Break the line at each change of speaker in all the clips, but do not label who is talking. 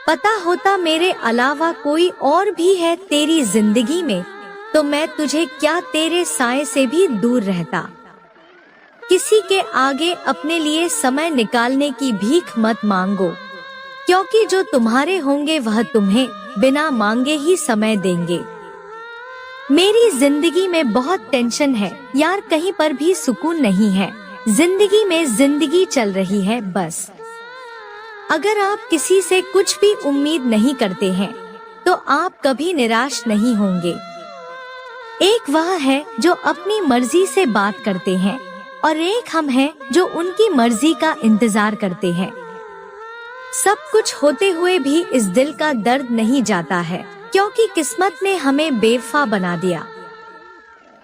पता होता मेरे अलावा कोई और भी है तेरी जिंदगी में, तो मैं तुझे क्या तेरे साए से भी दूर रहता। किसी के आगे अपने लिए समय निकालने की भीख मत मांगो, क्योंकि जो तुम्हारे होंगे वह तुम्हें बिना मांगे ही समय देंगे। मेरी जिंदगी में बहुत टेंशन है यार, कहीं पर भी सुकून नहीं है। जिंदगी में जिंदगी चल रही है बस। अगर आप किसी से कुछ भी उम्मीद नहीं करते हैं तो आप कभी निराश नहीं होंगे। एक वह है जो अपनी मर्जी से बात करते हैं और एक हम हैं जो उनकी मर्जी का इंतजार करते हैं। सब कुछ होते हुए भी इस दिल का दर्द नहीं जाता है, क्योंकि किस्मत ने हमें बेवफा बना दिया।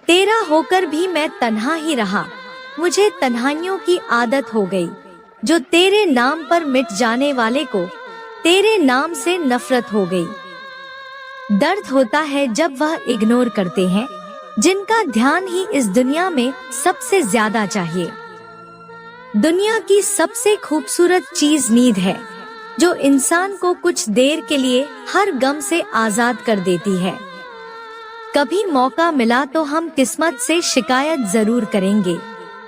तेरा होकर भी मैं तन्हा ही रहा, मुझे तन्हाइयों की आदत हो गई। जो तेरे नाम पर मिट जाने वाले को तेरे नाम से नफरत हो गई। दर्द होता है जब वह इग्नोर करते हैं जिनका ध्यान ही इस दुनिया में सबसे ज्यादा चाहिए। दुनिया की सबसे खूबसूरत चीज नींद है, जो इंसान को कुछ देर के लिए हर गम से आजाद कर देती है। कभी मौका मिला तो हम किस्मत से शिकायत जरूर करेंगे,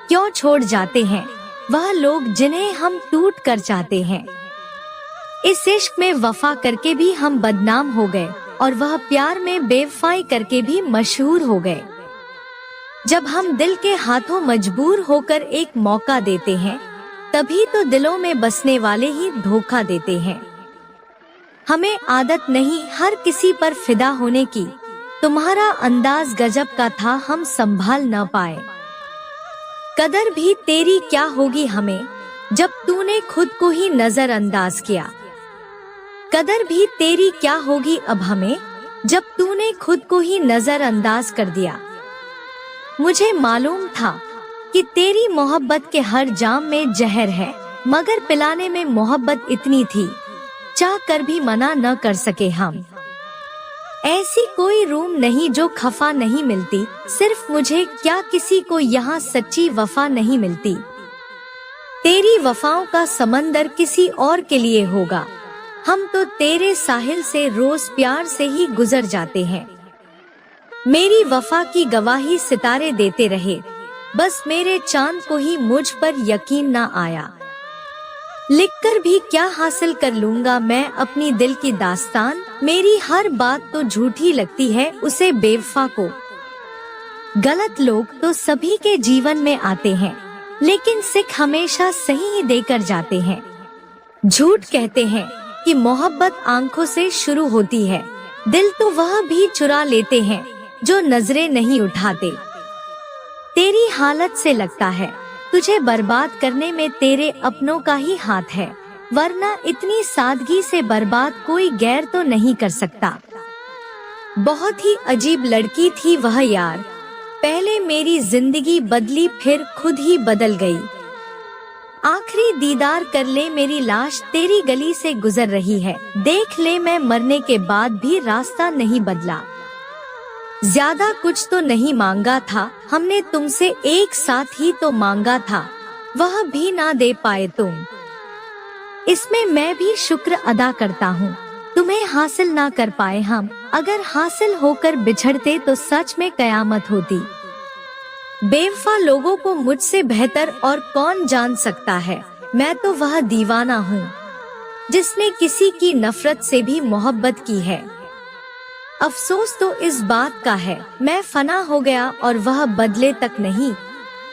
क्यों छोड़ जाते हैं वह लोग जिन्हें हम टूट कर चाहते हैं। इस इश्क में वफा करके भी हम बदनाम हो गए और वह प्यार में बेवफाई करके भी मशहूर हो गए। जब हम दिल के हाथों मजबूर होकर एक मौका देते हैं, तभी तो दिलों में बसने वाले ही धोखा देते हैं। हमें आदत नहीं हर किसी पर फिदा होने की, तुम्हारा अंदाज गजब का था हम संभाल न पाए। कदर भी तेरी क्या होगी हमें, जब तूने खुद को ही नजरअंदाज किया। कदर भी तेरी क्या होगी अब हमें, जब तूने खुद को ही नजरअंदाज कर दिया। मुझे मालूम था कि तेरी मोहब्बत के हर जाम में जहर है, मगर पिलाने में मोहब्बत इतनी थी, चाह कर भी मना न कर सके हम। ऐसी कोई रूम नहीं जो खफा नहीं मिलती, सिर्फ मुझे क्या किसी को यहाँ सच्ची वफा नहीं मिलती। तेरी वफाओं का समंदर किसी और के लिए होगा, हम तो तेरे साहिल से रोज प्यार से ही गुजर जाते हैं। मेरी वफा की गवाही सितारे देते रहे, बस मेरे चांद को ही मुझ पर यकीन ना आया। लिखकर भी क्या हासिल कर लूंगा मैं अपनी दिल की दास्तान, मेरी हर बात तो झूठी लगती है उसे बेवफा को। गलत लोग तो सभी के जीवन में आते हैं, लेकिन सिख हमेशा सही ही देकर जाते हैं। झूठ कहते हैं कि मोहब्बत आंखों से शुरू होती है, दिल तो वह भी चुरा लेते हैं जो नजरें नहीं उठाते। तेरी हालत से लगता है तुझे बर्बाद करने में तेरे अपनों का ही हाथ है, वरना इतनी सादगी से बर्बाद कोई गैर तो नहीं कर सकता। बहुत ही अजीब लड़की थी वह यार, पहले मेरी जिंदगी बदली फिर खुद ही बदल गई। आखिरी दीदार कर ले मेरी लाश तेरी गली से गुजर रही है, देख ले मैं मरने के बाद भी रास्ता नहीं बदला। ज्यादा कुछ तो नहीं मांगा था हमने तुमसे, एक साथ ही तो मांगा था, वह भी ना दे पाए तुम। इसमें मैं भी शुक्र अदा करता हूँ, तुम्हें हासिल ना कर पाए हम, अगर हासिल होकर बिछड़ते तो सच में कयामत होती। बेवफा लोगों को मुझसे बेहतर और कौन जान सकता है, मैं तो वह दीवाना हूँ जिसने किसी की नफरत से भी मोहब्बत की है। अफसोस तो इस बात का है मैं फना हो गया और वह बदले तक नहीं,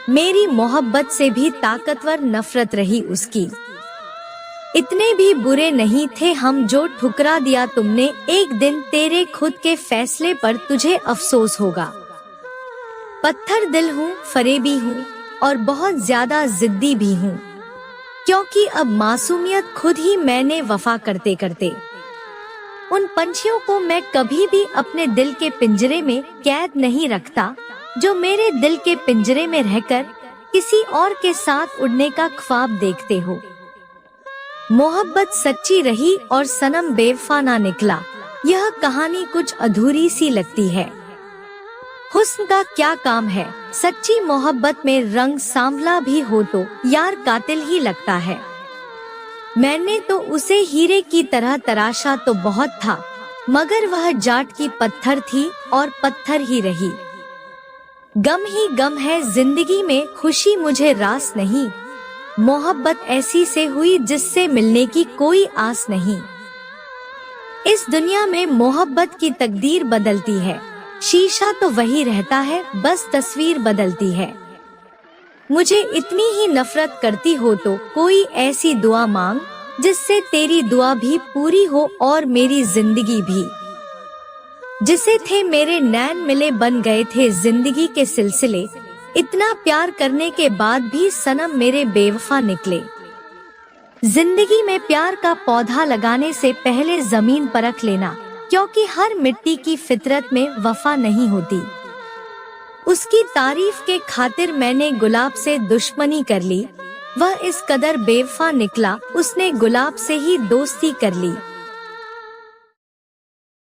मेरी मोहब्बत से भी ताकतवर नफरत रही उसकी। इतने भी बुरे नहीं थे हम जो ठुकरा दिया तुमने, एक दिन तेरे खुद के फैसले पर तुझे अफसोस होगा। पत्थर दिल हूँ, फरेबी हूँ और बहुत ज्यादा जिद्दी भी हूँ, क्योंकि अब मासूमियत खुद ही मैंने वफा करते करते। उन पंछियों को मैं कभी भी अपने दिल के पिंजरे में कैद नहीं रखता, जो मेरे दिल के पिंजरे में रहकर किसी और के साथ उड़ने का ख्वाब देखते हो। मोहब्बत सच्ची रही और सनम बेवफा ना निकला, यह कहानी कुछ अधूरी सी लगती है। हुस्न का क्या काम है, सच्ची मोहब्बत में रंग सांवला भी हो तो यार कातिल ही लगता है। मैंने तो उसे हीरे की तरह तराशा तो बहुत था, मगर वह जाट की पत्थर थी और पत्थर ही रही। गम ही गम है जिंदगी में, खुशी मुझे रास नहीं। मोहब्बत ऐसी से हुई जिससे मिलने की कोई आस नहीं। इस दुनिया में मोहब्बत की तकदीर बदलती है, शीशा तो वही रहता है, बस तस्वीर बदलती है। मुझे इतनी ही नफरत करती हो तो कोई ऐसी दुआ मांग जिससे तेरी दुआ भी पूरी हो और मेरी जिंदगी भी। जिसे थे मेरे नैन मिले बन गए थे जिंदगी के सिलसिले, इतना प्यार करने के बाद भी सनम मेरे बेवफा निकले। जिंदगी में प्यार का पौधा लगाने से पहले जमीन परख लेना, क्योंकि हर मिट्टी की फितरत में वफा नहीं होती। उसकी तारीफ के खातिर मैंने गुलाब से दुश्मनी कर ली, वह इस कदर बेवफा निकला, उसने गुलाब से ही दोस्ती कर ली।